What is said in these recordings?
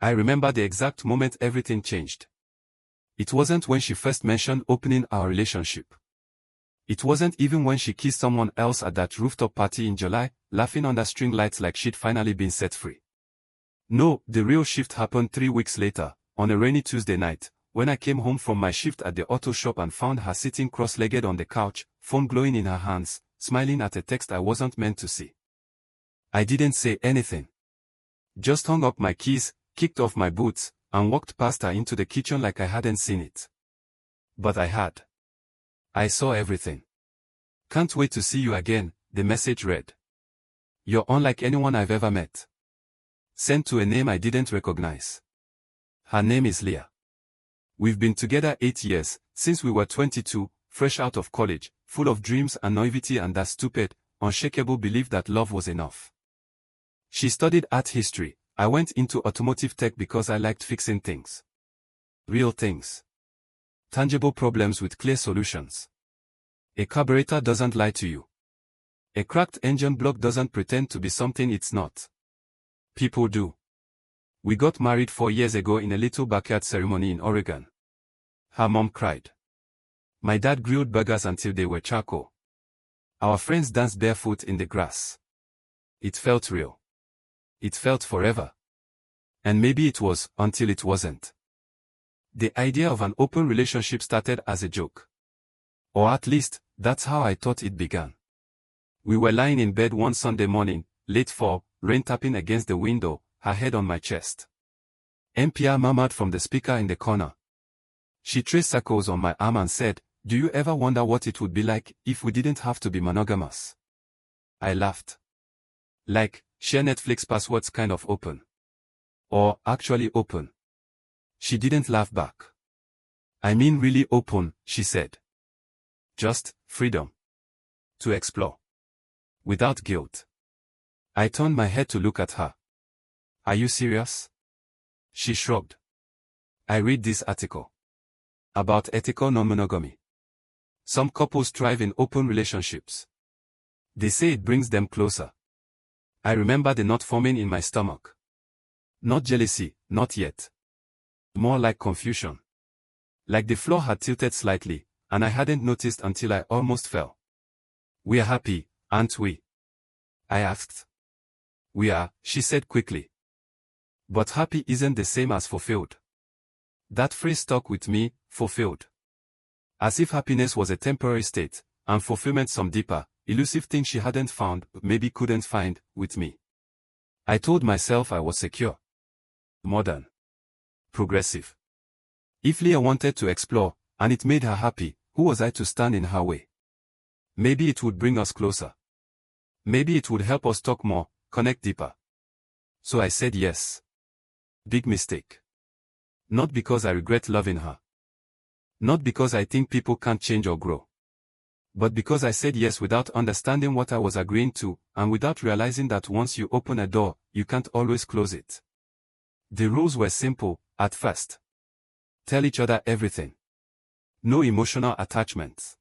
I remember the exact moment everything changed. It wasn't when she first mentioned opening our relationship. It wasn't even when she kissed someone else at that rooftop party in July, laughing under string lights like she'd finally been set free. No, the real shift happened 3 weeks later, on a rainy Tuesday night, when I came home from my shift at the auto shop and found her sitting cross-legged on the couch, phone glowing in her hands, smiling at a text I wasn't meant to see. I didn't say anything. Just hung up my keys, kicked off my boots, and walked past her into the kitchen like I hadn't seen it. But I had. I saw everything. Can't wait to see you again, the message read. You're unlike anyone I've ever met. Sent to a name I didn't recognize. Her name is Leah. We've been together 8 years, since we were 22, fresh out of college, full of dreams and naivety and that stupid, unshakable belief that love was enough. She studied art history. I went into automotive tech because I liked fixing things. Real things. Tangible problems with clear solutions. A carburetor doesn't lie to you. A cracked engine block doesn't pretend to be something it's not. People do. We got married 4 years ago in a little backyard ceremony in Oregon. Her mom cried. My dad grilled burgers until they were charcoal. Our friends danced barefoot in the grass. It felt real. It felt forever. And maybe it was, until it wasn't. The idea of an open relationship started as a joke. Or at least, that's how I thought it began. We were lying in bed one Sunday morning, late fall, rain tapping against the window, her head on my chest. NPR murmured from the speaker in the corner. She traced circles on my arm and said, "Do you ever wonder what it would be like if we didn't have to be monogamous?" I laughed. Like, share Netflix passwords kind of open. Or, actually open. She didn't laugh back. I mean really open, she said. Just, freedom. To explore. Without guilt. I turned my head to look at her. Are you serious? She shrugged. I read this article. About ethical non-monogamy. Some couples thrive in open relationships. They say it brings them closer. I remember the knot forming in my stomach. Not jealousy, not yet. More like confusion. Like the floor had tilted slightly, and I hadn't noticed until I almost fell. We're happy, aren't we? I asked. We are, she said quickly. But happy isn't the same as fulfilled. That phrase stuck with me, fulfilled. As if happiness was a temporary state, and fulfillment some deeper, elusive thing she hadn't found, maybe couldn't find, with me. I told myself I was secure. Modern. Progressive. If Leah wanted to explore, and it made her happy, who was I to stand in her way? Maybe it would bring us closer. Maybe it would help us talk more, connect deeper. So I said yes. Big mistake. Not because I regret loving her. Not because I think people can't change or grow. But because I said yes without understanding what I was agreeing to, and without realizing that once you open a door, you can't always close it. The rules were simple, at first. Tell each other everything. No emotional attachments.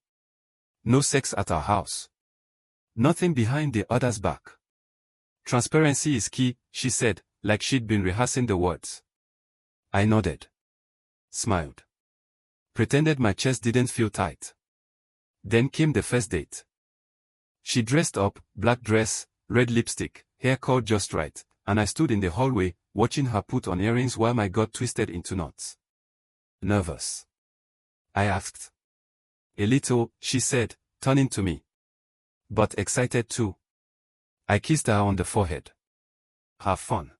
No sex at our house. Nothing behind the other's back. Transparency is key, she said, like she'd been rehearsing the words. I nodded. Smiled. Pretended my chest didn't feel tight. Then came the first date. She dressed up, black dress, red lipstick, hair curled just right, and I stood in the hallway, watching her put on earrings while my gut twisted into knots. Nervous? I asked. A little, she said, turning to me. But excited too. I kissed her on the forehead. Have fun.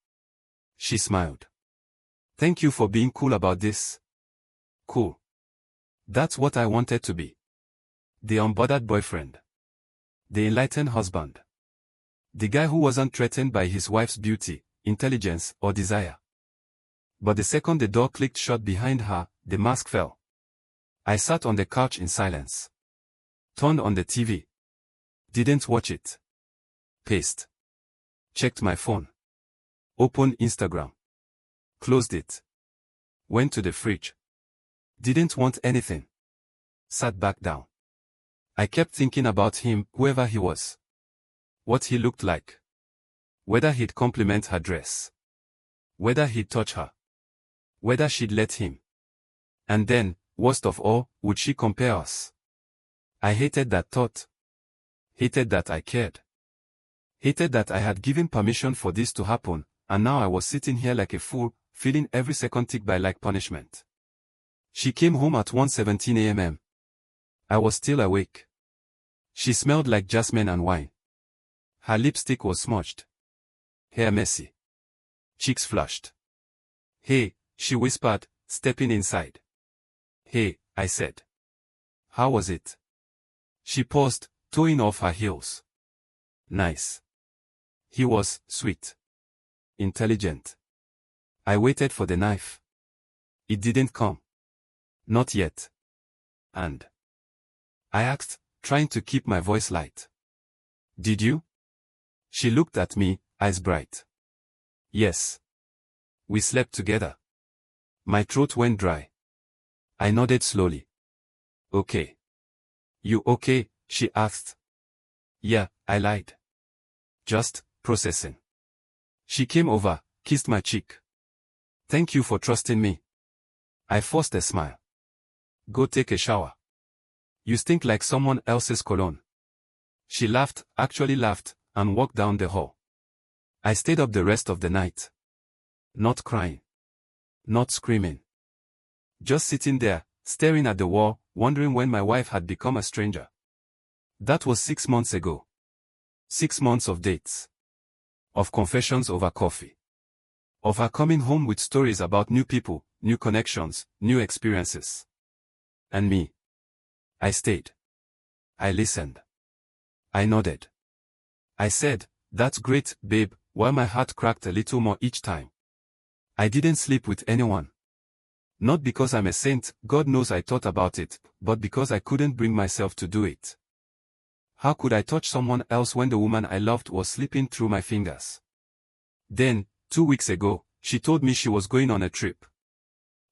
She smiled. Thank you for being cool about this. Cool. That's what I wanted to be. The unbothered boyfriend. The enlightened husband. The guy who wasn't threatened by his wife's beauty, intelligence, or desire. But the second the door clicked shut behind her, the mask fell. I sat on the couch in silence. Turned on the TV. Didn't watch it. Paced. Checked my phone. Opened Instagram. Closed it. Went to the fridge. Didn't want anything. Sat back down. I kept thinking about him, whoever he was. What he looked like. Whether he'd compliment her dress. Whether he'd touch her. Whether she'd let him. And then, worst of all, would she compare us? I hated that thought. Hated that I cared. Hated that I had given permission for this to happen, and now I was sitting here like a fool, feeling every second tick by like punishment. She came home at 1:17 a.m. I was still awake. She smelled like jasmine and wine. Her lipstick was smudged. Hair messy. Cheeks flushed. "Hey," she whispered, stepping inside. "Hey," I said. "How was it?" She paused, toeing off her heels. "Nice." He was sweet. Intelligent. I waited for the knife. It didn't come. Not yet. And I asked, trying to keep my voice light. "Did you?" She looked at me, eyes bright. "Yes. We slept together." My throat went dry. I nodded slowly. "Okay." "You okay?" she asked. "Yeah," I lied. "Just processing." She came over, kissed my cheek. "Thank you for trusting me." I forced a smile. "Go take a shower. You stink like someone else's cologne." She laughed, actually laughed, and walked down the hall. I stayed up the rest of the night. Not crying. Not screaming. Just sitting there, staring at the wall, wondering when my wife had become a stranger. That was 6 months ago. 6 months of dates. Of confessions over coffee. Of her coming home with stories about new people, new connections, new experiences. And me. I stayed. I listened. I nodded. I said, "That's great, babe," while my heart cracked a little more each time. I didn't sleep with anyone. Not because I'm a saint, God knows I thought about it, but because I couldn't bring myself to do it. How could I touch someone else when the woman I loved was slipping through my fingers? Then, 2 weeks ago, she told me she was going on a trip.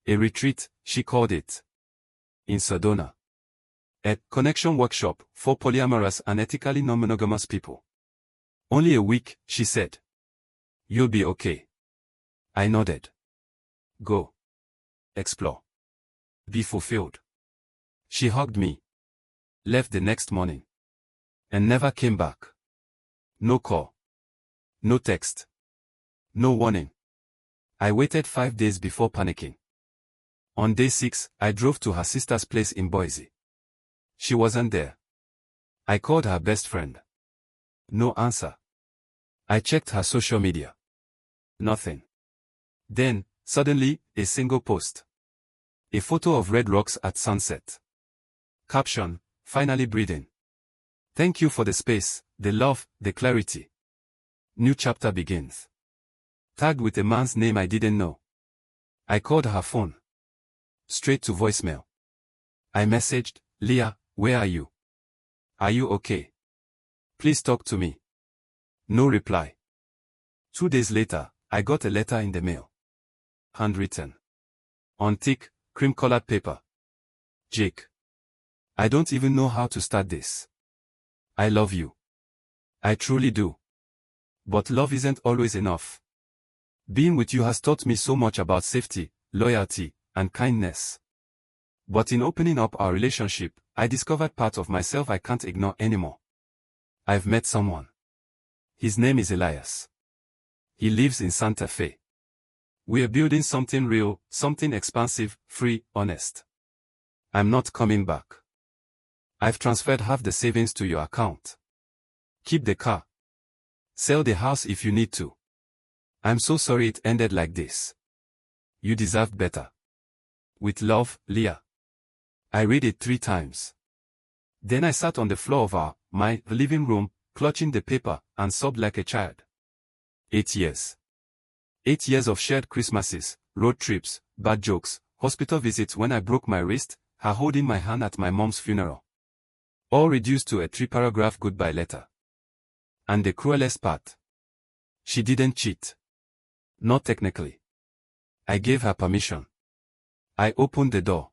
A retreat, she called it. In Sedona. A connection workshop for polyamorous and ethically non-monogamous people. Only a week, she said. You'll be okay. I nodded. Go. Explore. Be fulfilled. She hugged me. Left the next morning. And never came back. No call. No text. No warning. I waited 5 days before panicking. On day 6, I drove to her sister's place in Boise. She wasn't there. I called her best friend. No answer. I checked her social media. Nothing. Then, suddenly, a single post. A photo of red rocks at sunset. Caption, "Finally breathing. Thank you for the space, the love, the clarity. New chapter begins." Tagged with a man's name I didn't know. I called her phone. Straight to voicemail. I messaged, "Leah, where are you? Are you okay? Please talk to me." No reply. 2 days later, I got a letter in the mail. Handwritten. On thick, cream-colored paper. Jake. I don't even know how to start this. I love you. I truly do. But love isn't always enough. Being with you has taught me so much about safety, loyalty, and kindness. But in opening up our relationship, I discovered parts of myself I can't ignore anymore. I've met someone. His name is Elias. He lives in Santa Fe. We're building something real, something expansive, free, honest. I'm not coming back. I've transferred half the savings to your account. Keep the car. Sell the house if you need to. I'm so sorry it ended like this. You deserved better. With love, Leah. I read it 3 times. Then I sat on the floor of my living room, clutching the paper, and sobbed like a child. 8 years. 8 years of shared Christmases, road trips, bad jokes, hospital visits when I broke my wrist, her holding my hand at my mom's funeral. All reduced to a 3-paragraph goodbye letter. And the cruelest part. She didn't cheat. Not technically. I gave her permission. I opened the door.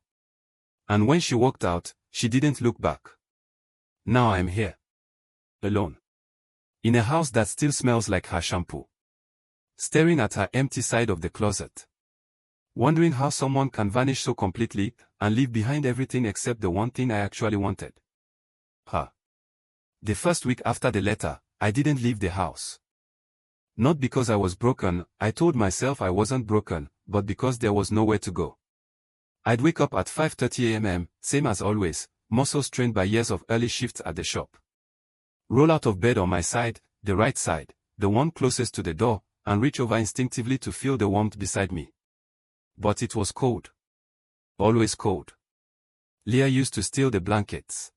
And when she walked out, she didn't look back. Now I'm here. Alone. In a house that still smells like her shampoo. staring at her empty side of the closet. Wondering how someone can vanish so completely, and leave behind everything except the one thing I actually wanted. Her. The first week after the letter, I didn't leave the house. Not because I was broken, I told myself I wasn't broken, but because there was nowhere to go. I'd wake up at 5:30 a.m., same as always, muscles strained by years of early shifts at the shop. Roll out of bed on my side, the right side, the one closest to the door, and reach over instinctively to feel the warmth beside me. But it was cold. Always cold. Leah used to steal the blankets.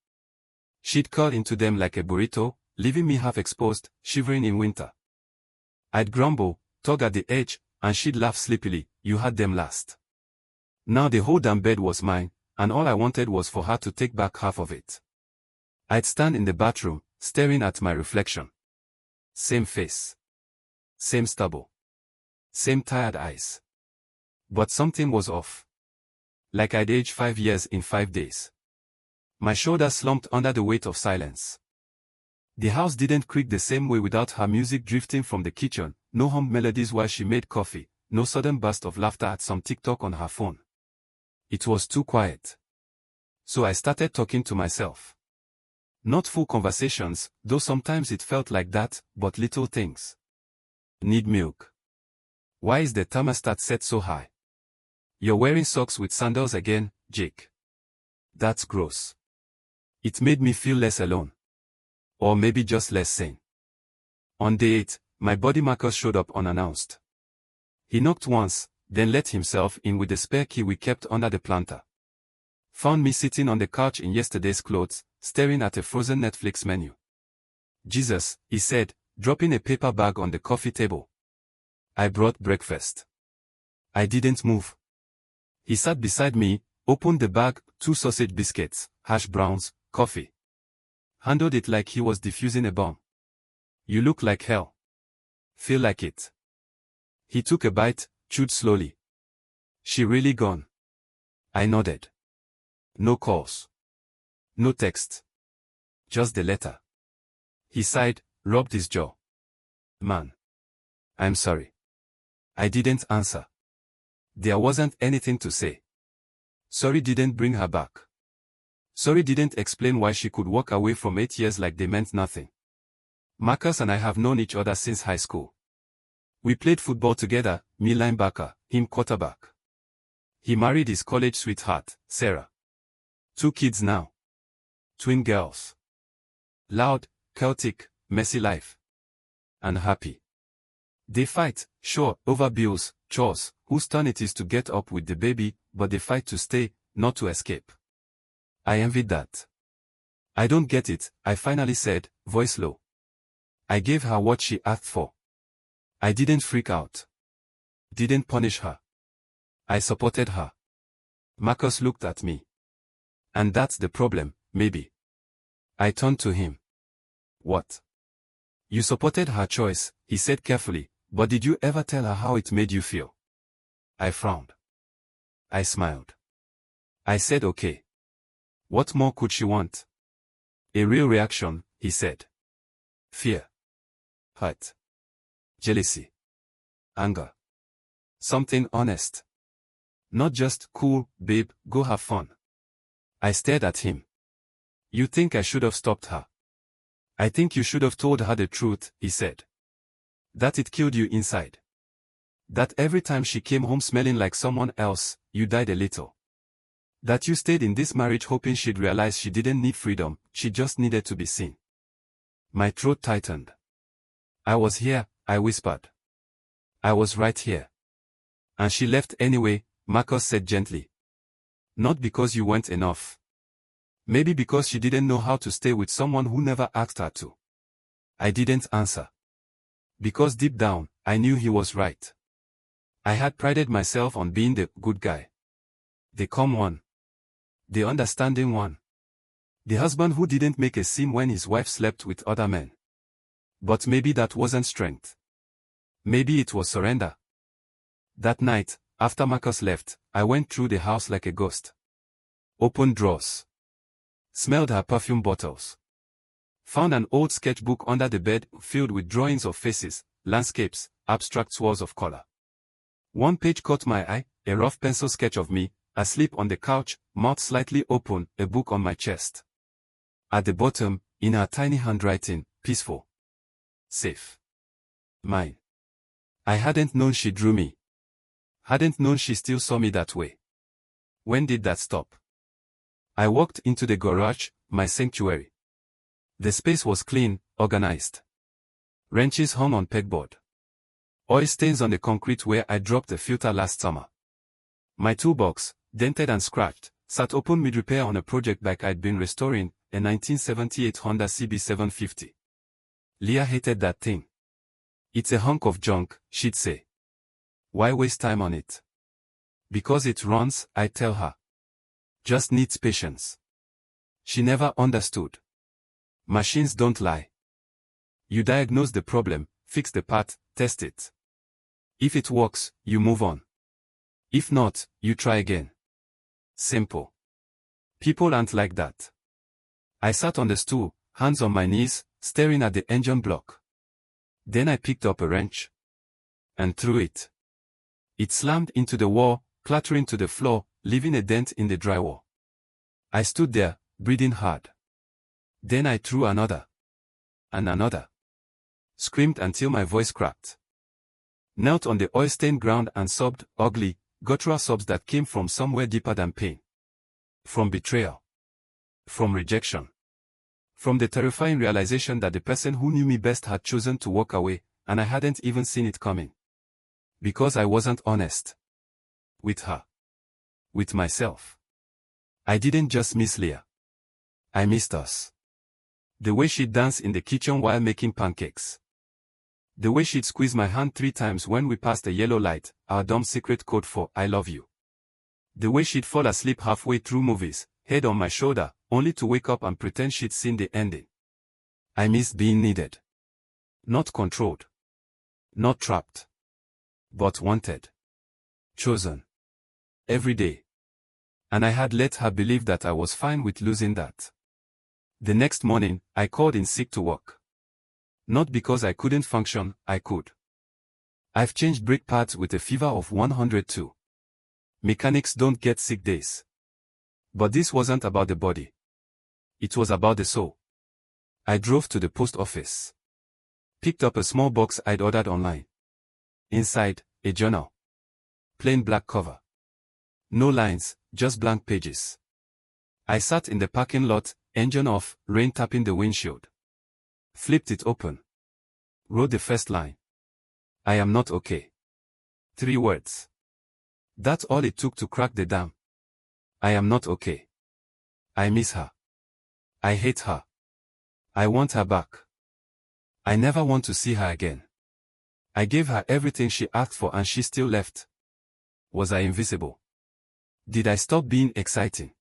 She'd curl into them like a burrito, leaving me half exposed, shivering in winter. I'd grumble, tug at the edge, and she'd laugh sleepily, "You had them last." Now the whole damn bed was mine, and all I wanted was for her to take back half of it. I'd stand in the bathroom, staring at my reflection. Same face. Same stubble. Same tired eyes. But something was off. Like I'd aged 5 years in 5 days. My shoulders slumped under the weight of silence. The house didn't creak the same way without her music drifting from the kitchen, no hummed melodies while she made coffee, no sudden burst of laughter at some TikTok on her phone. It was too quiet. So I started talking to myself. Not full conversations, though sometimes it felt like that, but little things. Need milk? Why is the thermostat set so high? You're wearing socks with sandals again, Jake. That's gross. It made me feel less alone. Or maybe just less sane. On day 8, my body Marcus showed up unannounced. He knocked once, then let himself in with the spare key we kept under the planter. Found me sitting on the couch in yesterday's clothes, staring at a frozen Netflix menu. "Jesus," he said, dropping a paper bag on the coffee table. "I brought breakfast." I didn't move. He sat beside me, opened the bag, 2 sausage biscuits, hash browns, coffee. Handled it like he was defusing a bomb. "You look like hell. Feel like it?" He took a bite, chewed slowly. "She really gone?" I nodded. No calls. No text. Just the letter. He sighed, rubbed his jaw. "Man. I'm sorry. I didn't answer. There wasn't anything to say. Sorry didn't bring her back. Sorry didn't explain why she could walk away from 8 years like they meant nothing. Marcus and I have known each other since high school. We played football together, me linebacker, him quarterback. He married his college sweetheart, Sarah. 2 kids now. Twin girls. Loud, chaotic, messy life. And happy. They fight, sure, over bills, chores, whose turn it is to get up with the baby, but they fight to stay, not to escape. I envied that. "I don't get it," I finally said, voice low. I gave her what she asked for. I didn't freak out. Didn't punish her. I supported her. Marcus looked at me. "And that's the problem, maybe." I turned to him. "What?" "You supported her choice," he said carefully, "but did you ever tell her how it made you feel?" I frowned. I smiled. I said okay. What more could she want? "A real reaction," he said. "Fear. Hurt. Jealousy. Anger. Something honest. Not just, 'Cool, babe, go have fun.'" I stared at him. "You think I should have stopped her?" "I think you should have told her the truth," he said. "That it killed you inside. That every time she came home smelling like someone else, you died a little. That you stayed in this marriage hoping she'd realize she didn't need freedom, she just needed to be seen." My throat tightened. "I was here," I whispered. "I was right here." "And she left anyway," Marcus said gently. "Not because you weren't enough. Maybe because she didn't know how to stay with someone who never asked her to." I didn't answer. Because deep down, I knew he was right. I had prided myself on being the good guy. The calm one. The understanding one. The husband who didn't make a scene when his wife slept with other men. But maybe that wasn't strength. Maybe it was surrender. That night, after Marcus left, I went through the house like a ghost. Opened drawers. Smelled her perfume bottles. Found an old sketchbook under the bed filled with drawings of faces, landscapes, abstract swirls of color. One page caught my eye, a rough pencil sketch of me, asleep on the couch, mouth slightly open, a book on my chest. At the bottom, in her tiny handwriting, peaceful. Safe. Mine. I hadn't known she drew me. Hadn't known she still saw me that way. When did that stop? I walked into the garage, my sanctuary. The space was clean, organized. Wrenches hung on pegboard. Oil stains on the concrete where I dropped the filter last summer. My toolbox, dented and scratched, sat open mid-repair on a project bike I'd been restoring, a 1978 Honda CB750. Leah hated that thing. It's a hunk of junk, she'd say. Why waste time on it? Because it runs, I tell her. Just needs patience. She never understood. Machines don't lie. You diagnose the problem, fix the part, test it. If it works, you move on. If not, you try again. Simple. People aren't like that. I sat on the stool, hands on my knees, staring at the engine block. Then I picked up a wrench. And threw it. It slammed into the wall, clattering to the floor, leaving a dent in the drywall. I stood there, breathing hard. Then I threw another. And another. Screamed until my voice cracked. Knelt on the oil-stained ground and sobbed, ugly, guttural sobs that came from somewhere deeper than pain. From betrayal. From rejection. From the terrifying realization that the person who knew me best had chosen to walk away, and I hadn't even seen it coming. Because I wasn't honest. With her. With myself. I didn't just miss Leah. I missed us. The way she'd dance in the kitchen while making pancakes. The way she'd squeeze my hand 3 times when we passed a yellow light, our dumb secret code for I love you. The way she'd fall asleep halfway through movies, head on my shoulder, only to wake up and pretend she'd seen the ending. I missed being needed. Not controlled. Not trapped. But wanted. Chosen. Every day. And I had let her believe that I was fine with losing that. The next morning, I called in sick to work. Not because I couldn't function, I could. I've changed brake pads with a fever of 102. Mechanics don't get sick days. But this wasn't about the body. It was about the soul. I drove to the post office. Picked up a small box I'd ordered online. Inside, a journal. Plain black cover. No lines, just blank pages. I sat in the parking lot, engine off, rain tapping the windshield. Flipped it open. Wrote the first line. I am not okay. 3 words. That's all it took to crack the dam. I am not okay. I miss her. I hate her. I want her back. I never want to see her again. I gave her everything she asked for and she still left. Was I invisible? Did I stop being exciting?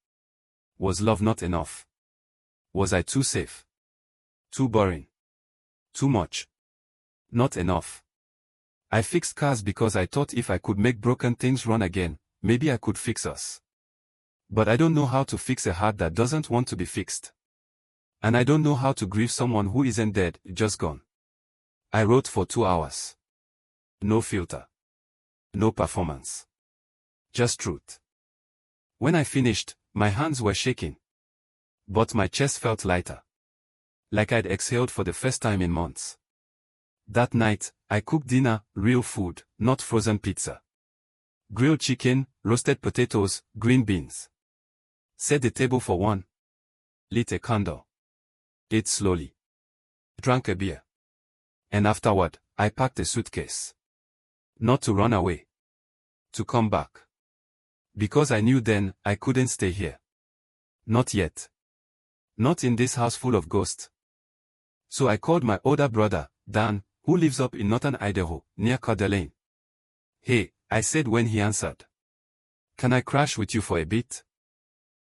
Was love not enough? Was I too safe? Too boring? Too much? Not enough. I fixed cars because I thought if I could make broken things run again, maybe I could fix us. But I don't know how to fix a heart that doesn't want to be fixed. And I don't know how to grieve someone who isn't dead, just gone. I wrote for 2 hours. No filter. No performance. Just truth. When I finished, my hands were shaking. But my chest felt lighter. Like I'd exhaled for the first time in months. That night, I cooked dinner, real food, not frozen pizza. Grilled chicken, roasted potatoes, green beans. Set the table for 1. Lit a candle. Ate slowly. Drank a beer. And afterward, I packed a suitcase. Not to run away. To come back. Because I knew then, I couldn't stay here. Not yet. Not in this house full of ghosts. So I called my older brother, Dan, who lives up in northern Idaho, near Coeur d'Alene. Hey, I said when he answered. Can I crash with you for a bit?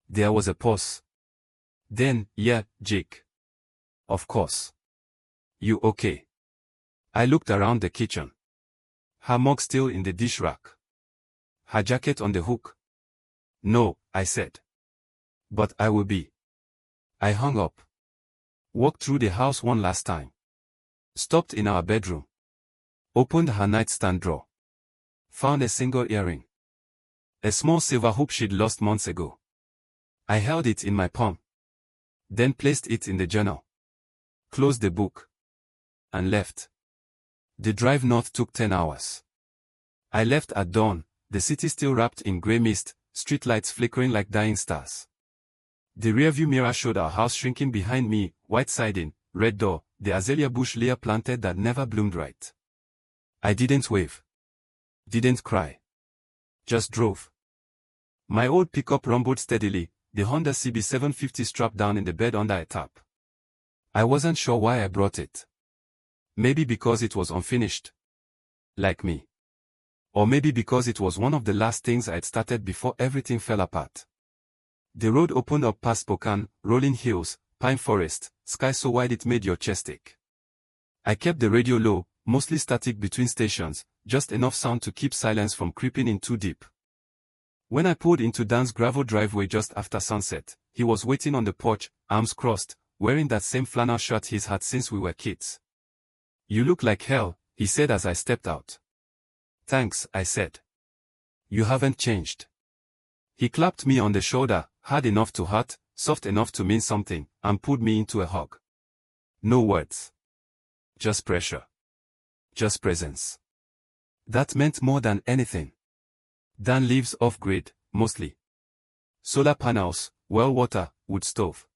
There was a pause. Then, yeah, Jake. Of course. You okay? I looked around the kitchen. Her mug still in the dish rack. Her jacket on the hook. No, I said. But I will be. I hung up. Walked through the house one last time. Stopped in our bedroom. Opened her nightstand drawer. Found a single earring. A small silver hoop she'd lost months ago. I held it in my palm. Then placed it in the journal. Closed the book. And left. The drive north took 10 hours. I left at dawn, the city still wrapped in grey mist, streetlights flickering like dying stars. The rearview mirror showed our house shrinking behind me, white siding, red door, the azalea bush Leah planted that never bloomed right. I didn't wave. Didn't cry. Just drove. My old pickup rumbled steadily, the Honda CB750 strapped down in the bed under a tarp. I wasn't sure why I brought it. Maybe because it was unfinished. Like me. Or maybe because it was one of the last things I'd started before everything fell apart. The road opened up past Spokane, rolling hills, pine forest, sky so wide it made your chest ache. I kept the radio low, mostly static between stations, just enough sound to keep silence from creeping in too deep. When I pulled into Dan's gravel driveway just after sunset, he was waiting on the porch, arms crossed, wearing that same flannel shirt he's had since we were kids. "You look like hell," he said as I stepped out. "Thanks," I said. "You haven't changed." He clapped me on the shoulder, hard enough to hurt, soft enough to mean something, and pulled me into a hug. No words. Just pressure. Just presence. That meant more than anything. Dan lives off-grid, mostly. Solar panels, well water, wood stove.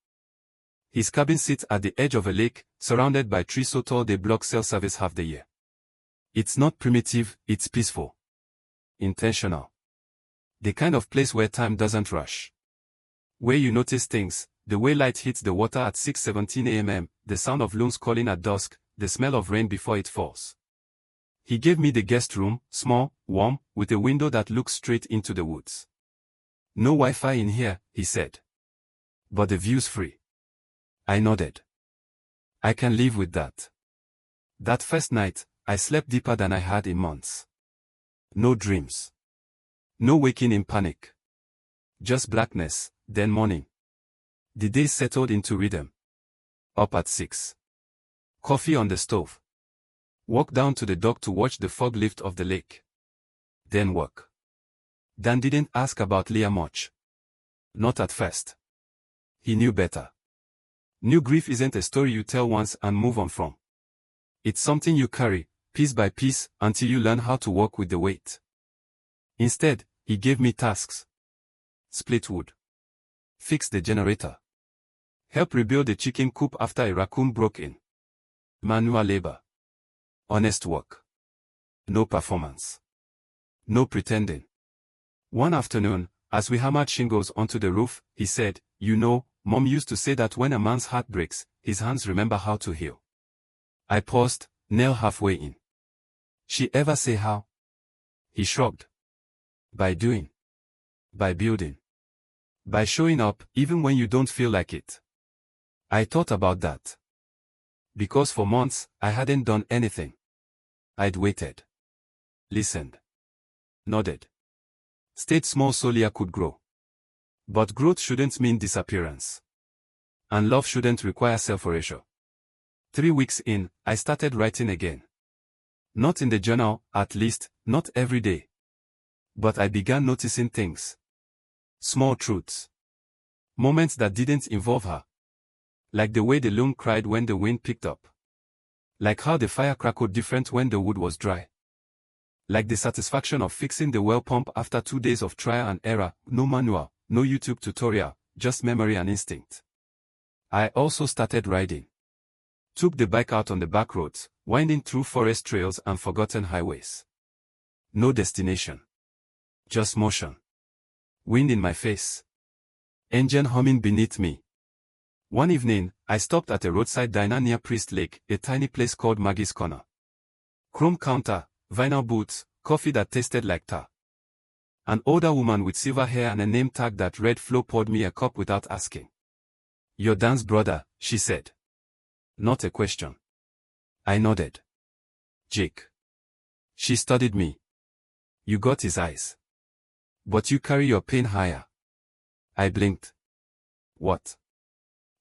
His cabin sits at the edge of a lake, surrounded by trees so tall they block cell service half the year. It's not primitive, it's peaceful. Intentional. The kind of place where time doesn't rush. Where you notice things, the way light hits the water at 6:17 a.m., the sound of loons calling at dusk, the smell of rain before it falls. He gave me the guest room, small, warm, with a window that looks straight into the woods. "No Wi-Fi in here," he said. "But the view's free." I nodded. I can live with that. That first night, I slept deeper than I had in months. No dreams. No waking in panic. Just blackness, then morning. The day settled into rhythm. Up at 6. Coffee on the stove. Walk down to the dock to watch the fog lift off the lake. Then work. Dan didn't ask about Leah much. Not at first. He knew better. New grief isn't a story you tell once and move on from. It's something you carry, piece by piece, until you learn how to work with the weight. Instead, he gave me tasks. Split wood. Fix the generator. Help rebuild the chicken coop after a raccoon broke in. Manual labor. Honest work. No performance. No pretending. One afternoon, as we hammered shingles onto the roof, he said, "You know, Mom used to say that when a man's heart breaks, his hands remember how to heal." I paused, nail halfway in. "She ever say how?" He shrugged. "By doing. By building. By showing up, even when you don't feel like it." I thought about that. Because for months, I hadn't done anything. I'd waited. Listened. Nodded. Stayed small so Leah could grow. But growth shouldn't mean disappearance. And love shouldn't require self-erasure. 3 weeks in, I started writing again. Not in the journal, at least, not every day. But I began noticing things. Small truths. Moments that didn't involve her. Like the way the loon cried when the wind picked up. Like how the fire crackled different when the wood was dry. Like the satisfaction of fixing the well pump after 2 days of trial and error, no manual, no YouTube tutorial, just memory and instinct. I also started riding. Took the bike out on the back roads, winding through forest trails and forgotten highways. No destination. Just motion. Wind in my face. Engine humming beneath me. One evening, I stopped at a roadside diner near Priest Lake, a tiny place called Maggie's Corner. Chrome counter, vinyl boots, coffee that tasted like tar. An older woman with silver hair and a name tag that read Flo poured me a cup without asking. "You're Dan's brother," she said. Not a question. I nodded. "Jake." She studied me. "You got his eyes. But you carry your pain higher." I blinked. "What?"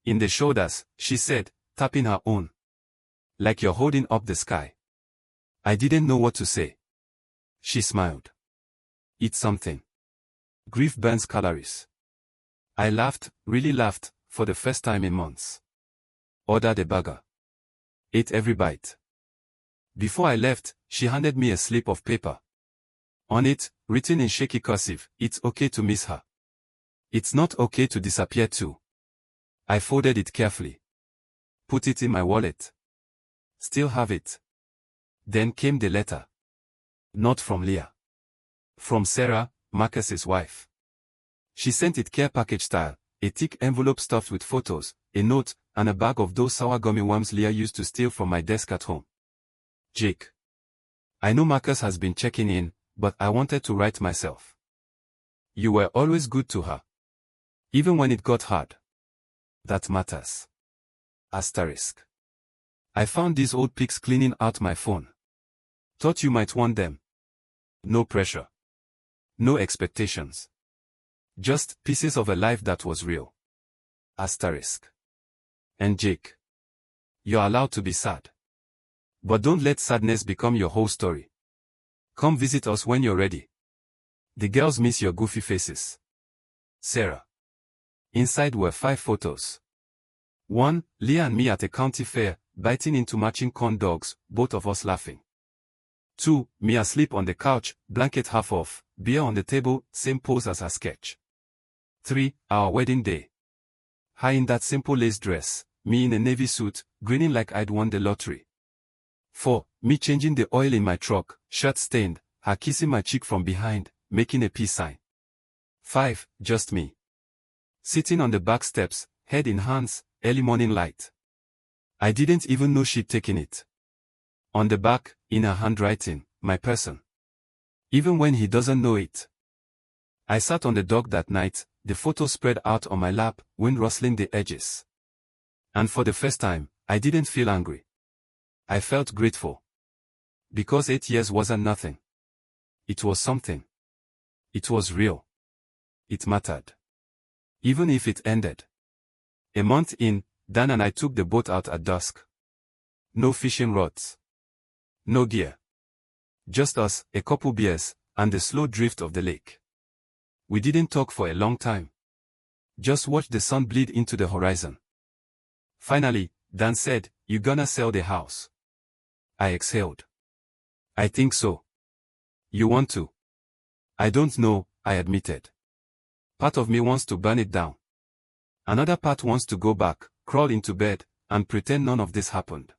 "In the shoulders," she said, tapping her own. "Like you're holding up the sky." I didn't know what to say. She smiled. Eat something. Grief burns calories. I laughed, really laughed, for the first time in months. Ordered a burger. Ate every bite. Before I left, she handed me a slip of paper. On it, written in shaky cursive, "It's okay to miss her. It's not okay to disappear too." I folded it carefully. Put it in my wallet. Still have it. Then came the letter. Not from Leah. From Sarah, Marcus's wife. She sent it care package style, a thick envelope stuffed with photos, a note, and a bag of those sour gummy worms Leah used to steal from my desk at home. Jake. I know Marcus has been checking in, but I wanted to write myself. You were always good to her. Even when it got hard. That matters. Asterisk. I found these old pics cleaning out my phone. Thought you might want them. No pressure. No expectations. Just pieces of a life that was real. Asterisk. And Jake. You're allowed to be sad. But don't let sadness become your whole story. Come visit us when you're ready. The girls miss your goofy faces. Sarah. Inside were 5 photos. 1. Leah and me at a county fair, biting into matching corn dogs, both of us laughing. 2. Me asleep on the couch, blanket half off, beer on the table, same pose as her sketch. 3. Our wedding day. Her in that simple lace dress, me in a navy suit, grinning like I'd won the lottery. 4. Me changing the oil in my truck, shirt stained, her kissing my cheek from behind, making a peace sign. 5. Just me. Sitting on the back steps, head in hands, early morning light. I didn't even know she'd taken it. On the back, in her handwriting, my person. Even when he doesn't know it. I sat on the dock that night, the photo spread out on my lap, wind rustling the edges. And for the first time, I didn't feel angry. I felt grateful. Because 8 years wasn't nothing. It was something. It was real. It mattered. Even if it ended. A month in, Dan and I took the boat out at dusk. No fishing rods. No gear. Just us, a couple beers, and the slow drift of the lake. We didn't talk for a long time. Just watched the sun bleed into the horizon. Finally, Dan said, "You gonna sell the house?" I exhaled. "I think so." "You want to?" "I don't know," I admitted. Part of me wants to burn it down. Another part wants to go back, crawl into bed, and pretend none of this happened.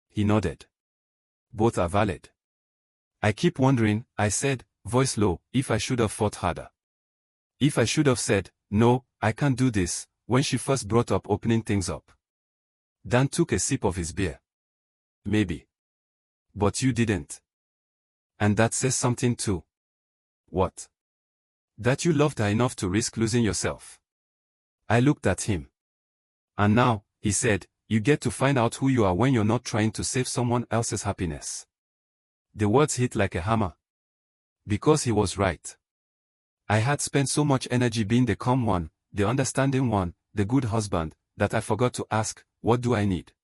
He nodded. Both are valid. "I keep wondering," I said, voice low, "if I should have fought harder. If I should have said, 'No, I can't do this,' when she first brought up opening things up." Dan took a sip of his beer. "Maybe. But you didn't. And that says something too." "What?" "That you loved her enough to risk losing yourself." I looked at him. "And now," he said, "you get to find out who you are when you're not trying to save someone else's happiness." The words hit like a hammer. Because he was right. I had spent so much energy being the calm one, the understanding one, the good husband, that I forgot to ask, what do I need?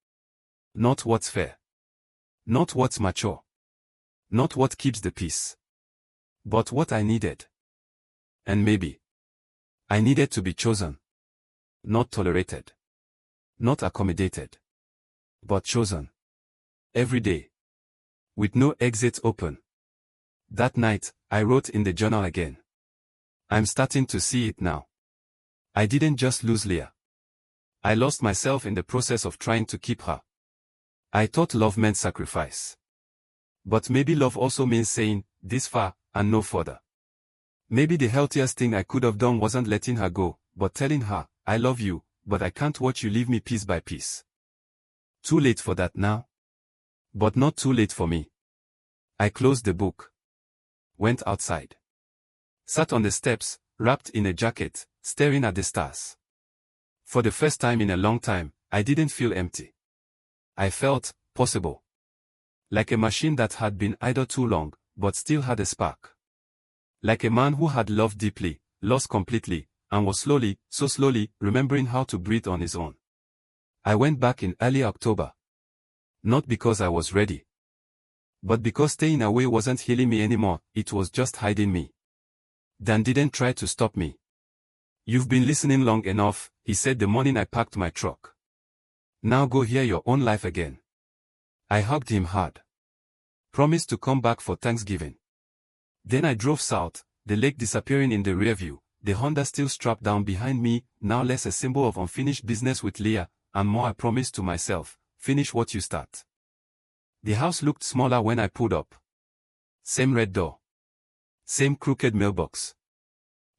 Not what's fair. Not what's mature. Not what keeps the peace. But what I needed. And maybe. I needed to be chosen. Not tolerated. Not accommodated. But chosen. Every day. With no exit open. That night, I wrote in the journal again. I'm starting to see it now. I didn't just lose Leah. I lost myself in the process of trying to keep her. I thought love meant sacrifice. But maybe love also means saying, this far, and no further. Maybe the healthiest thing I could have done wasn't letting her go, but telling her, I love you, but I can't watch you leave me piece by piece. Too late for that now. But not too late for me. I closed the book. Went outside. Sat on the steps, wrapped in a jacket, staring at the stars. For the first time in a long time, I didn't feel empty. I felt possible. Like a machine that had been idle too long, but still had a spark. Like a man who had loved deeply, lost completely, and was slowly, so slowly, remembering how to breathe on his own. I went back in early October. Not because I was ready. But because staying away wasn't healing me anymore, it was just hiding me. Dan didn't try to stop me. "You've been listening long enough," he said the morning I packed my truck. "Now go hear your own life again." I hugged him hard. "Promise to come back for Thanksgiving." Then I drove south, the lake disappearing in the rearview, the Honda still strapped down behind me, now less a symbol of unfinished business with Leah, and more a promise to myself, finish what you start. The house looked smaller when I pulled up. Same red door. Same crooked mailbox.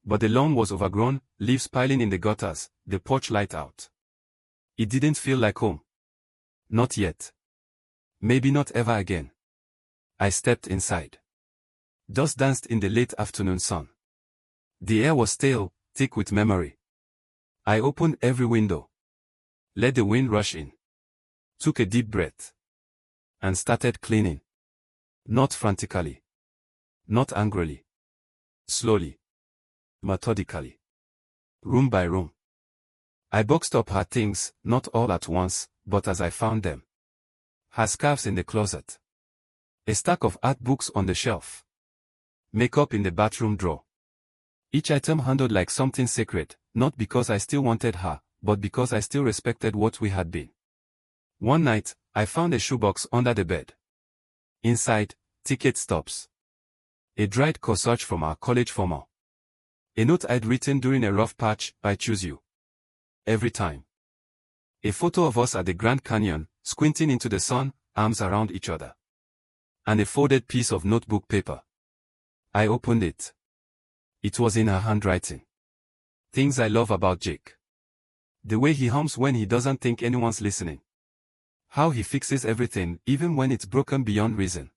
But the lawn was overgrown, leaves piling in the gutters, the porch light out. It didn't feel like home. Not yet. Maybe not ever again. I stepped inside. Dust danced in the late afternoon sun. The air was stale, thick with memory. I opened every window. Let the wind rush in. Took a deep breath. And started cleaning. Not frantically. Not angrily. Slowly. Methodically. Room by room. I boxed up her things, not all at once, but as I found them. Her scarves in the closet. A stack of art books on the shelf. Makeup in the bathroom drawer. Each item handled like something sacred, not because I still wanted her, but because I still respected what we had been. One night, I found a shoebox under the bed. Inside, ticket stubs. A dried corsage from our college formal. A note I'd written during a rough patch, "I choose you. Every time." A photo of us at the Grand Canyon, squinting into the sun, arms around each other. And a folded piece of notebook paper. I opened it. It was in her handwriting. "Things I love about Jake. The way he hums when he doesn't think anyone's listening. How he fixes everything, even when it's broken beyond reason.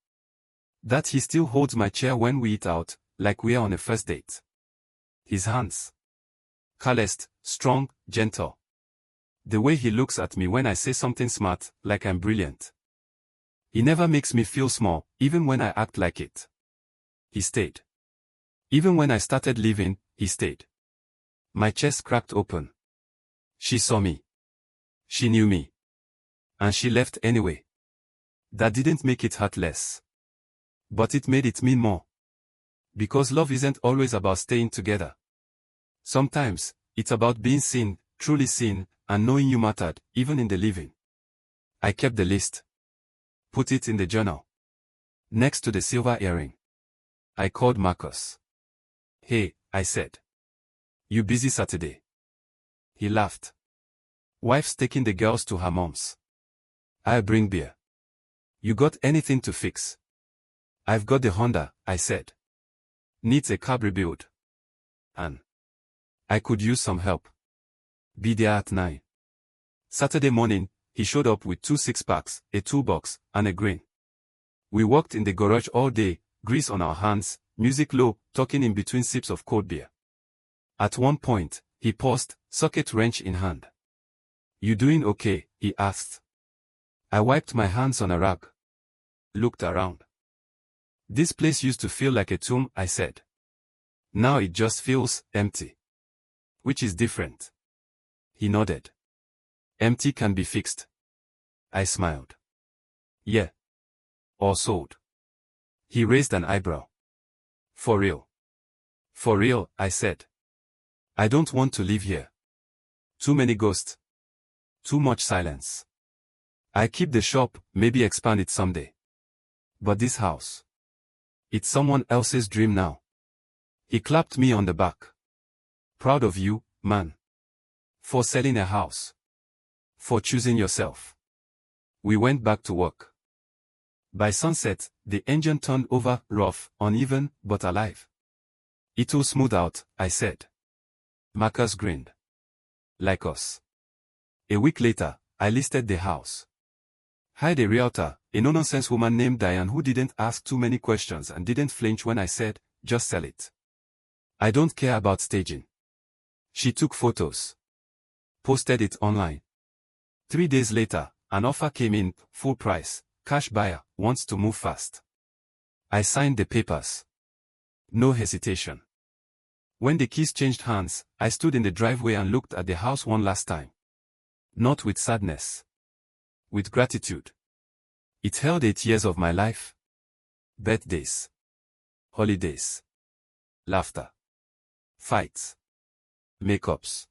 That he still holds my chair when we eat out, like we're on a first date. His hands. Calloused, strong, gentle. The way he looks at me when I say something smart, like I'm brilliant. He never makes me feel small, even when I act like it. He stayed. Even when I started leaving, he stayed. My chest cracked open. She saw me. She knew me. And she left anyway. That didn't make it hurt less. But it made it mean more. Because love isn't always about staying together. Sometimes, it's about being seen, truly seen, and knowing you mattered, even in the leaving. I kept the list. Put it in the journal. Next to the silver earring. I called Marcus. "Hey," I said. "You busy Saturday?" He laughed. "Wife's taking the girls to her mom's. I'll bring beer. You got anything to fix?" "I've got the Honda," I said. "Needs a carb rebuild. And I could use some help. Be there at 9. Saturday morning, he showed up with 2 six-packs, a toolbox, and a grin. We walked in the garage all day, grease on our hands, music low, talking in between sips of cold beer. At one point, he paused, socket wrench in hand. "You doing okay?" he asked. I wiped my hands on a rag. Looked around. "This place used to feel like a tomb," I said. "Now it just feels empty." "Which is different." He nodded. "Empty can be fixed." I smiled. "Yeah. Or sold." He raised an eyebrow. "For real?" "For real," I said. "I don't want to live here. Too many ghosts. Too much silence. I keep the shop, maybe expand it someday. But this house. It's someone else's dream now." He clapped me on the back. "Proud of you, man. For selling a house. For choosing yourself." We went back to work. By sunset, the engine turned over, rough, uneven, but alive. "It'll smooth out," I said. Marcus grinned. "Like us." A week later, I listed the house. Hired a realtor, a no-nonsense woman named Diane who didn't ask too many questions and didn't flinch when I said, "Just sell it. I don't care about staging." She took photos. Posted it online. 3 days later, an offer came in, full price, cash buyer, wants to move fast. I signed the papers. No hesitation. When the keys changed hands, I stood in the driveway and looked at the house one last time. Not with sadness. With gratitude. It held 8 years of my life. Birthdays. Holidays. Laughter. Fights. Makeups.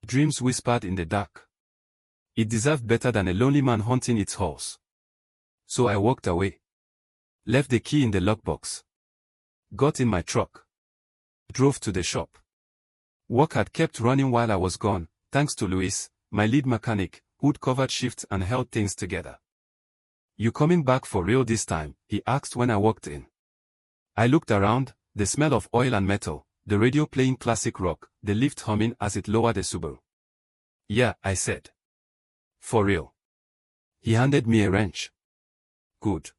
Dreams whispered in the dark. It deserved better than a lonely man hunting its horse. So I walked away. Left the key in the lockbox. Got in my truck. Drove to the shop. Work had kept running while I was gone, thanks to Luis, my lead mechanic, who'd covered shifts and held things together. "You coming back for real this time?" he asked when I walked in. I looked around, the smell of oil and metal, the radio playing classic rock, the lift humming as it lowered the Subaru. "Yeah," I said. "For real." He handed me a wrench. "Good.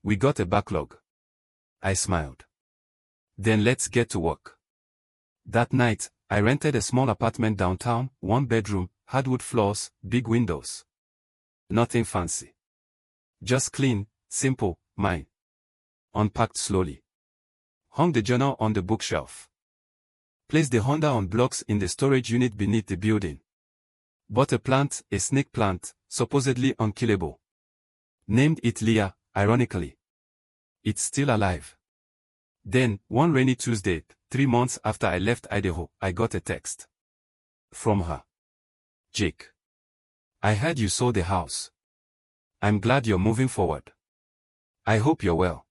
We got a backlog." I smiled. "Then let's get to work." That night, I rented a small apartment downtown, 1 bedroom, hardwood floors, big windows. Nothing fancy. Just clean, simple, mine. Unpacked slowly. Hung the journal on the bookshelf. Placed the Honda on blocks in the storage unit beneath the building. Bought a plant, a snake plant, supposedly unkillable. Named it Leah, ironically. It's still alive. Then, one rainy Tuesday, 3 months after I left Idaho, I got a text. From her. "Jake. I heard you sold the house. I'm glad you're moving forward. I hope you're well.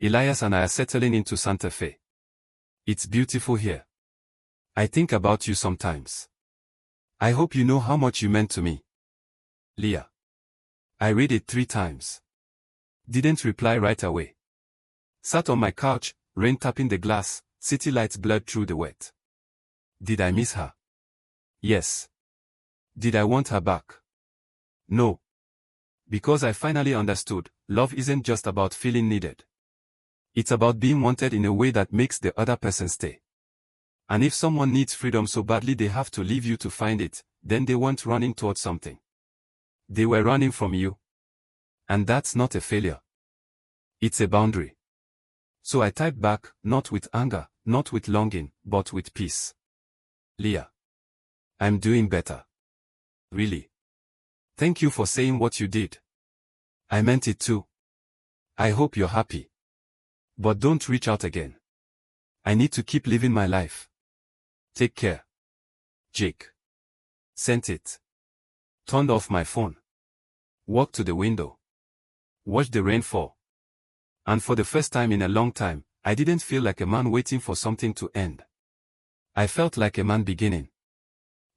Elias and I are settling into Santa Fe. It's beautiful here. I think about you sometimes. I hope you know how much you meant to me. Leah." I read it 3 times. Didn't reply right away. Sat on my couch, rain tapping the glass, city lights blurred through the wet. Did I miss her? Yes. Did I want her back? No. Because I finally understood, love isn't just about feeling needed. It's about being wanted in a way that makes the other person stay. And if someone needs freedom so badly they have to leave you to find it, then they weren't running towards something. They were running from you. And that's not a failure. It's a boundary. So I typed back, not with anger, not with longing, but with peace. "Leah. I'm doing better. Really. Thank you for saying what you did. I meant it too. I hope you're happy. But don't reach out again. I need to keep living my life. Take care. Jake." Sent it. Turned off my phone. Walked to the window. Watched the rain fall. And for the first time in a long time, I didn't feel like a man waiting for something to end. I felt like a man beginning.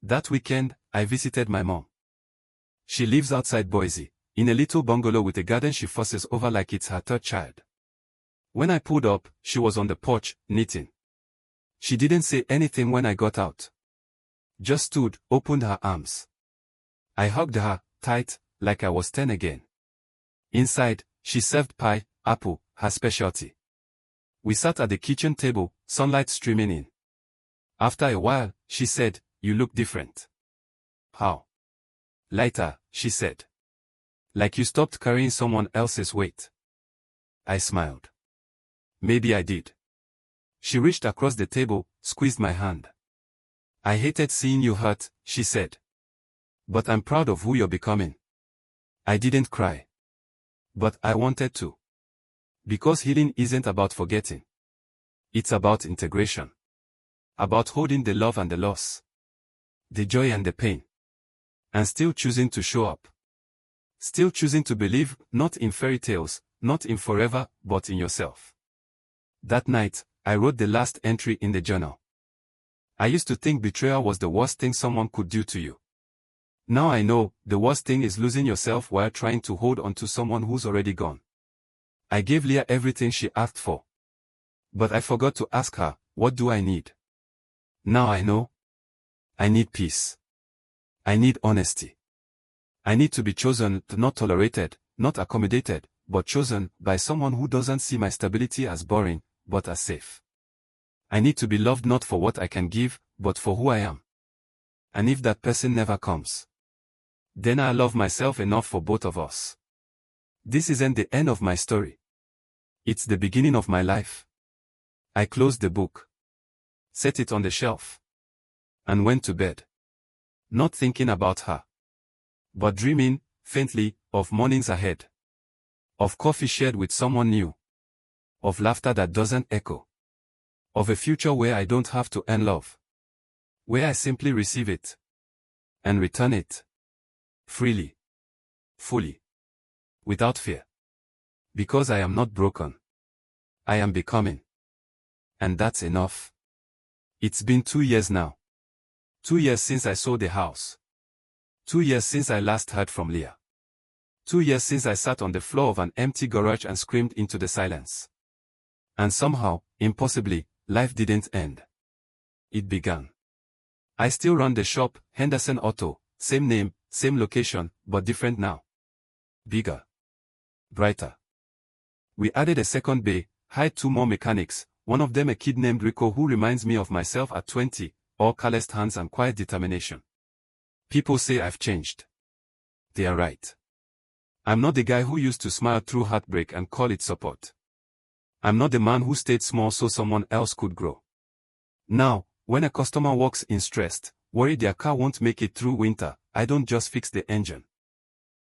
That weekend, I visited my mom. She lives outside Boise, in a little bungalow with a garden she fusses over like it's her 3rd child. When I pulled up, she was on the porch, knitting. She didn't say anything when I got out. Just stood, opened her arms. I hugged her, tight, like I was 10 again. Inside, she served pie, apple, her specialty. We sat at the kitchen table, sunlight streaming in. After a while, she said, "You look different." "How?" "Lighter," she said. "Like you stopped carrying someone else's weight." I smiled. Maybe I did. She reached across the table, squeezed my hand. "I hated seeing you hurt," she said. "But I'm proud of who you're becoming." I didn't cry. But I wanted to. Because healing isn't about forgetting. It's about integration. About holding the love and the loss. The joy and the pain. And still choosing to show up. Still choosing to believe, not in fairy tales, not in forever, but in yourself. That night, I wrote the last entry in the journal. I used to think betrayal was the worst thing someone could do to you. Now I know, the worst thing is losing yourself while trying to hold on to someone who's already gone. I gave Leah everything she asked for. But I forgot to ask her, what do I need? Now I know. I need peace. I need honesty. I need to be chosen, not tolerated, not accommodated, but chosen by someone who doesn't see my stability as boring, but as safe. I need to be loved not for what I can give, but for who I am. And if that person never comes, then I love myself enough for both of us. This isn't the end of my story. It's the beginning of my life. I closed the book. Set it on the shelf. And went to bed. Not thinking about her. But dreaming, faintly, of mornings ahead. Of coffee shared with someone new. Of laughter that doesn't echo. Of a future where I don't have to earn love. Where I simply receive it. And return it. Freely. Fully. Without fear. Because I am not broken. I am becoming. And that's enough. It's been 2 years now. 2 years since I sold the house. 2 years since I last heard from Leah. 2 years since I sat on the floor of an empty garage and screamed into the silence. And somehow, impossibly, life didn't end. It began. I still run the shop, Henderson Auto, same name, same location, but different now. Bigger. Brighter. We added a second bay, hired 2 more mechanics, one of them a kid named Rico who reminds me of myself at 20, all calloused hands and quiet determination. People say I've changed. They are right. I'm not the guy who used to smile through heartbreak and call it support. I'm not the man who stayed small so someone else could grow. Now, when a customer walks in stressed, worried their car won't make it through winter, I don't just fix the engine.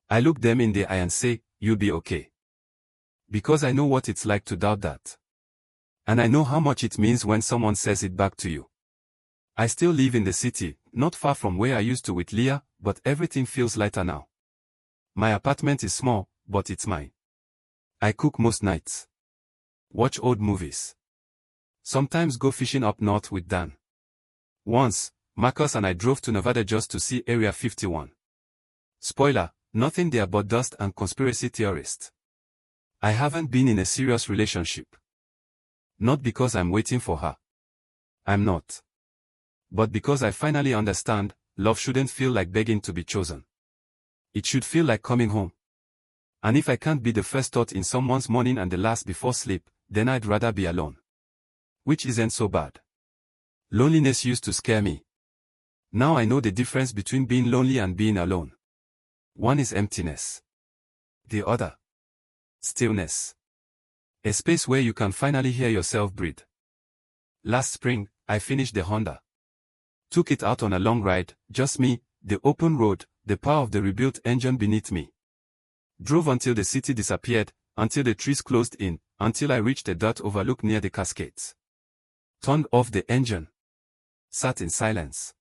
I look them in the eye and say, "You'll be okay." Because I know what it's like to doubt that. And I know how much it means when someone says it back to you. I still live in the city, not far from where I used to with Leah, but everything feels lighter now. My apartment is small, but it's mine. I cook most nights. Watch old movies. Sometimes go fishing up north with Dan. Once, Marcus and I drove to Nevada just to see Area 51. Spoiler, nothing there but dust and conspiracy theorists. I haven't been in a serious relationship. Not because I'm waiting for her. I'm not. But because I finally understand, love shouldn't feel like begging to be chosen. It should feel like coming home. And if I can't be the first thought in someone's morning and the last before sleep, then I'd rather be alone. Which isn't so bad. Loneliness used to scare me. Now I know the difference between being lonely and being alone. One is emptiness. The other, stillness. A space where you can finally hear yourself breathe. Last spring, I finished the Honda. Took it out on a long ride, just me, the open road, the power of the rebuilt engine beneath me. Drove until the city disappeared, until the trees closed in, until I reached a dirt overlook near the Cascades. Turned off the engine. Sat in silence.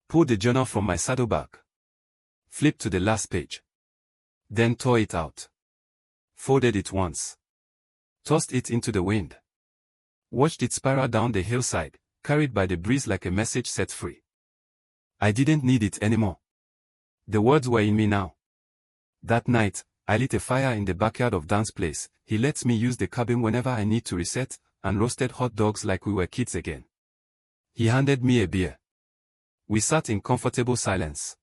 Pulled the journal from my saddlebag. Flipped to the last page. Then tore it out. Folded it once. Tossed it into the wind. Watched it spiral down the hillside, carried by the breeze like a message set free. I didn't need it anymore. The words were in me now. That night, I lit a fire in the backyard of Dan's place. He lets me use the cabin whenever I need to reset, and roasted hot dogs like we were kids again. He handed me a beer. We sat in comfortable silence.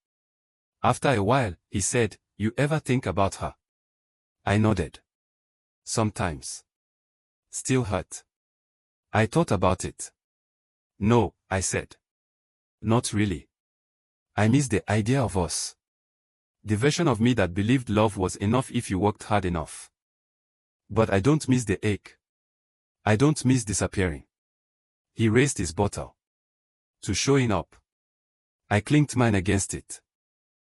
After a while, he said, "You ever think about her?" I nodded. Sometimes. Still hurt. I thought about it. "No," I said. "Not really. I miss the idea of us. The version of me that believed love was enough if you worked hard enough. But I don't miss the ache. I don't miss disappearing." He raised his bottle. "To showing up." I clinked mine against it.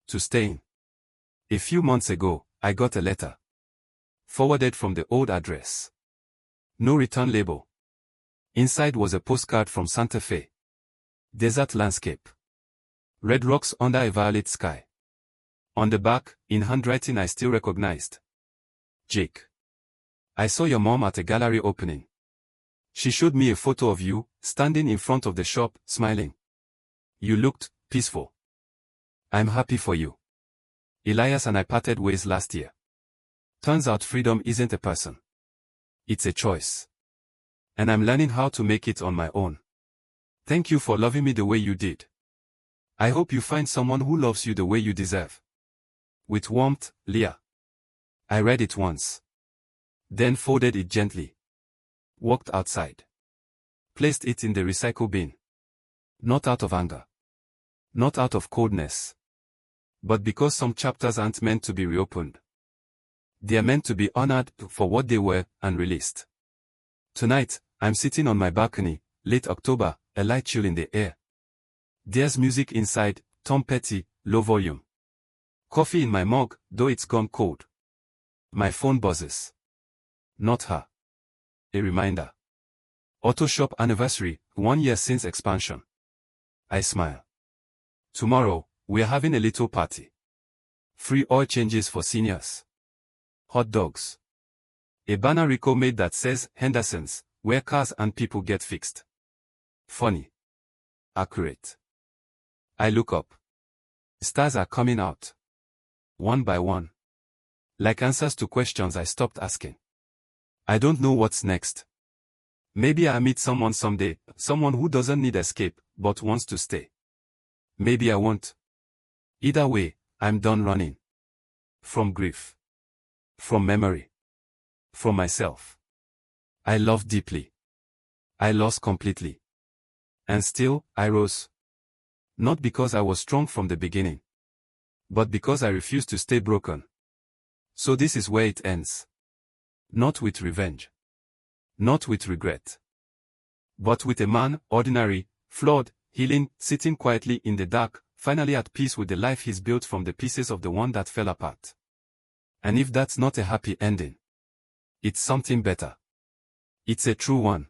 "To staying." A few months ago, I got a letter. Forwarded from the old address. No return label. Inside was a postcard from Santa Fe. Desert landscape. Red rocks under a violet sky. On the back, in handwriting I still recognized. "Jake. I saw your mom at a gallery opening. She showed me a photo of you, standing in front of the shop, smiling. You looked peaceful. I'm happy for you. Elias and I parted ways last year. Turns out freedom isn't a person. It's a choice. And I'm learning how to make it on my own. Thank you for loving me the way you did. I hope you find someone who loves you the way you deserve. With warmth, Leah." I read it once. Then folded it gently. Walked outside. Placed it in the recycle bin. Not out of anger. Not out of coldness. But because some chapters aren't meant to be reopened. They are meant to be honored for what they were and released. Tonight, I'm sitting on my balcony, late October, a light chill in the air. There's music inside, Tom Petty, low volume. Coffee in my mug, though it's gone cold. My phone buzzes. Not her. A reminder. Auto shop anniversary, 1 year since expansion. I smile. Tomorrow, we are having a little party. Free oil changes for seniors. Hot dogs. A banner Rico made that says, Henderson's, where cars and people get fixed. Funny. Accurate. I look up. Stars are coming out. One by one. Like answers to questions I stopped asking. I don't know what's next. Maybe I meet someone someday, someone who doesn't need escape, but wants to stay. Maybe I won't. Either way, I'm done running. From grief. From memory. From myself. I loved deeply. I lost completely. And still, I rose. Not because I was strong from the beginning. But because I refused to stay broken. So this is where it ends. Not with revenge. Not with regret. But with a man, ordinary, flawed, healing, sitting quietly in the dark, finally at peace with the life he's built from the pieces of the one that fell apart. And if that's not a happy ending, it's something better. It's a true one.